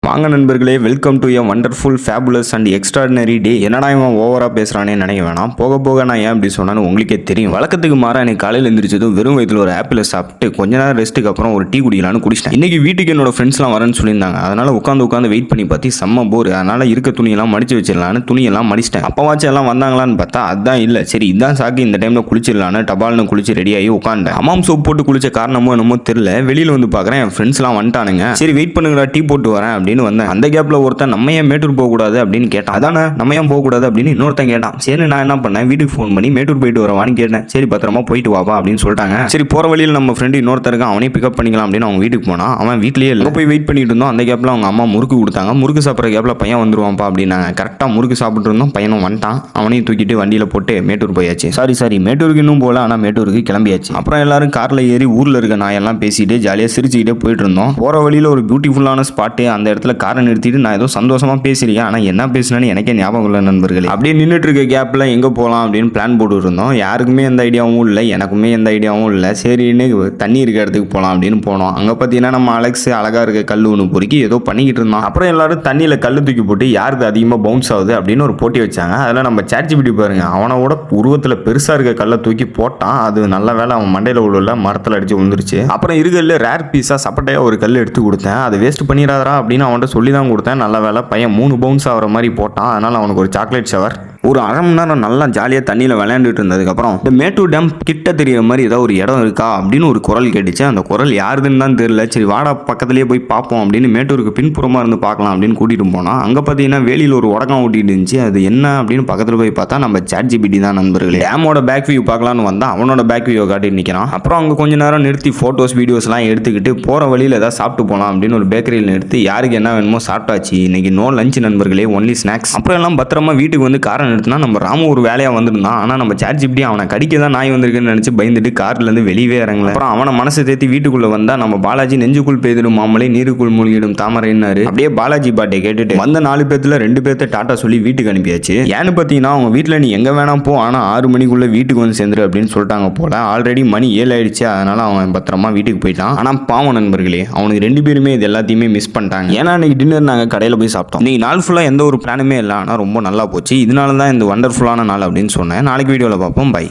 வாங்க நண்பர்களே, welcome to a wonderful fabulous and extraordinary day. என்னடா இவன் ஓவராக பேசுகிறானே நினைக்க வேணாம். போக போக நான் ஏன் அப்படி சொன்னான்னு உங்களுக்கே தெரியும். வழக்கத்துக்கு மாற எனக்கு காலையில் எழுந்திரிச்சதும் வெறும் வயிற்றில் ஒரு ஆப்பிளை சாப்பிட்டு கொஞ்ச நேரம் ரெஸ்ட்டுக்கு அப்புறம் ஒரு டீ குடிக்கலான்னு குடிச்சிட்டேன். இன்னைக்கு வீட்டுக்கு என்னோட ஃப்ரெண்ட்ஸ்லாம் வரேன்னு சொல்லியிருந்தாங்க. அதனால உட்காந்து வெயிட் பண்ணி பார்த்து செம்ம போர். அதனால இருக்க துணியெல்லாம் மடிச்சு வச்சிடலான்னு துணியெல்லாம் மடிச்சிட்டேன். அப்பவாச்சும் எல்லாம் வந்தாங்களான்னு பார்த்தா அதான் இல்லை. சரி இதான் சாக்கு, இந்த டைமில் குளிச்சிடலான்னு டபால்னு குளிச்சு ரெடியாகி உட்காந்தேன். அம்மாம் சோப் போட்டு குளிச்ச காரணமோ என்னமோ தெரியல, வெளியில் வந்து பார்க்குறேன் என் ஃப்ரெண்ட்ஸ்லாம் வந்துட்டானுங்க. சரி வெயிட் பண்ணுங்கடா, டீ போட்டு வரேன் அப்படின்னு வந்தேன். அந்த கேப்ல ஒருத்தன் நம்ம ஏன் மேட்டூர் போகக்கூடாது அப்படின்னு கேட்டான். அதானே நம்ம ஏன் போகக்கூடாது அப்படின்னு இன்னொருத்தன் கேட்டான். சரி நான் என்ன பண்ணேன், வீட்டுக்கு ஃபோன் பண்ணி மேட்டூர் போயிட்டு வரவான்னு கேட்டேன். சரி பத்திரமா போயிட்டு வாப்பா அப்படின்னு சொல்லிட்டாங்க. சரி போற வழியில் நம்ம ஃப்ரெண்டு இன்னொருத்தருக்கு அவனே பிக்கப் பண்ணிக்கலாம் அப்படின்னு அவங்க வீட்டுக்கு போனான். அவன் வீட்லயே இல்லை. போய் வெயிட் பண்ணிட்டு இருந்தோம். அந்த கேப்ல அவங்க அம்மா முறுக்கு கொடுத்தாங்க. முறுக்கு சாப்பிட்ற கேப்ல பையன் வந்துருவான்ப்பா அப்படின்னாங்க. கரெக்டாக முறுக்கு சாப்பிட்டு இருந்தோம். பையனும் வந்துட்டான். அவனையும் தூக்கிட்டு வண்டியில போட்டு மேட்டூர் போயாச்சு. சாரி மேட்டூருக்கு இன்னும் போல, ஆனால் மேட்டூருக்கு கிளம்பியாச்சு. அப்புறம் எல்லாரும் கார்ல ஏறி ஊர்ல இருக்க நாயெல்லாம் பேசிட்டு ஜாலியாக சிரிச்சுக்கிட்டே போயிட்டு இருந்தோம். போற வழியில் ஒரு பியூட்டிஃபுல்லான ஸ்பாட்டு. அந்த இடத்துல காரை நிறுத்திட்டு நான் ஏதோ சந்தோஷமா பேசிருக்கேன், ஆனால் என்ன பேசினேன்னு எனக்கே ஞாபகம் இல்லை நண்பர்களே. அப்படியே நின்றுட்டு இருக்க கேப்ல எங்கே போகலாம் அப்படின்னு பிளான் போட்டு இருந்தோம். யாருக்குமே எந்த ஐடியாவும் இல்லை, எனக்குமே எந்த ஐடியாவும் இல்லை. சரின்னு தண்ணி இருக்க இடத்துக்கு போகலாம் அப்படின்னு போனோம். அங்கே பார்த்தீங்கன்னா நம்ம அலெக்ஸ் அழகா இருக்க கல் ஒன்று பொறுக்கி ஏதோ பண்ணிக்கிட்டு இருந்தோம். அப்புறம் எல்லாரும் தண்ணியில் கல் தூக்கி போட்டு யாருக்கு அதிகமாக பவுன்ஸ் ஆகுது அப்படின்னு ஒரு போட்டி வச்சாங்க. அதில் நம்ம ChatGPT பாருங்க, அவனோட உருவத்தில் பெருசாக இருக்க கல்லை தூக்கி போட்டான். அது நல்ல வேலை அவன் மண்டையில் உள்ள மரத்தில் அடிச்சு விழுந்துருச்சு. அப்புறம் இருக்கல ரேர் பீஸா சப்பட்டையா ஒரு கல் எடுத்து கொடுத்தேன். அதை வேஸ்ட் பண்ணிடாதா அப்படின்னு அவன்கிட்ட சொல்லி தான் கொடுத்தேன். நல்ல வேலை பையன் 3 பவுன்ஸ் ஆகிற மாதிரி போட்டான். அதனால் அவனுக்கு ஒரு சாக்லேட் ஷவர். ஒரு அரை மணி நேரம் நல்லா ஜாலியாக தண்ணியில் விளையாண்டுட்டு இருந்ததுக்கப்புறம் இந்த மேட்டூர் டேம் கிட்ட தெரியுற மாதிரி ஏதாவது ஒரு இடம் இருக்கா அப்படின்னு ஒரு குரல் கேட்டுச்சு. அந்த குரல் யாருதுன்னு தான் தெரியல. சரி வாடா பக்கத்துலேயே போய் பார்ப்போம் அப்படின்னு மேட்டூருக்கு பின்புறமாக இருந்து பார்க்கலாம் அப்படின்னு கூட்டிகிட்டு போனோம். அங்கே பார்த்தீங்கன்னா வேலியில் ஒரு உடகம் ஓட்டிட்டு இருந்துச்சு. அது என்ன அப்படின்னு பக்கத்தில் போய் பார்த்தா நம்ம ChatGPT தான் நண்பர்களே. டேமோட பேக் வியூ பார்க்கலான்னு வந்தால் அவனோட பேக் வியூ காட்டி நிற்கிறான். அப்புறம் அங்கே கொஞ்சம் நேரம் நிறுத்தி ஃபோட்டோஸ் வீடியோஸ்லாம் எடுத்துக்கிட்டு போகிற வழியில் ஏதாவது சாப்பிட்டு போகலாம் அப்படின்னு ஒரு பேக்கரியில் நிறுத்தி யாருக்கு என்ன வேணுமோ சாப்பிட்டாச்சு. இன்னைக்கு நோ லஞ்ச் நண்பர்களே, ஒன்லி ஸ்நாக்ஸ். அப்புறம் எல்லாம் பத்திரமா வீட்டுக்கு வந்து காரை நிறுத்தினா நம்ம ராமு ஒரு வேலையாக வந்திருந்தான். ஆனால் நம்ம ChatGPT அவனை கடிக்க தான் நாய் வந்திருக்குன்னு நினச்சி பயந்துட்டு கார்லேருந்து வெளியே இறங்கல. அப்புறம் அவனை மனசை தேத்தி வீட்டுக்குள்ளே வந்தால் நம்ம பாலாஜி நெஞ்சுக்குள் பெய்திடும் மாமலை நீருக்குள் மூழ்கிடும் தாமரைன்னாரு. அப்படியே பாலாஜி பாட்டை கேட்டுட்டு வந்த 4 பேர்த்துல 2 பேர்த்த டாட்டா சொல்லி வீட்டுக்கு அனுப்பியாச்சு. ஏன்னு பார்த்தீங்கன்னா அவங்க வீட்டில் நீ எங்கே வேணாம் போ, ஆனால் 6 மணிக்குள்ளே வீட்டுக்கு வந்து சேர்ந்துரு அப்படின்னு சொல்லிட்டாங்க போல. ஆல்ரெடி மணி 7 ஆயிடுச்சு. அதனால அவன் பத்திரமா வீட்டுக்கு போயிட்டான். ஆனால் பாவம் நண்பர்களே, அவனுக்கு 2 பேருமே இது எல்லாத்தையுமே மிஸ் பண்ணிட்டாங்க. ஏன்னா இன்னைக்கு டின்னர் நாங்கள் கடையில் போய் சாப்பிட்டோம். இன்னைக்கு நாள் ஃபுல்லாக எந்த ஒரு பிளானுமே இல்லை, ஆனால் ரொம்ப நல்லா போச்சு. இதனால தான் இந்த வண்டர்ஃபுல்லான நாள் அப்படின்னு சொன்னேன். நாளைக்கு வீடியோவில் பார்ப்போம். பை.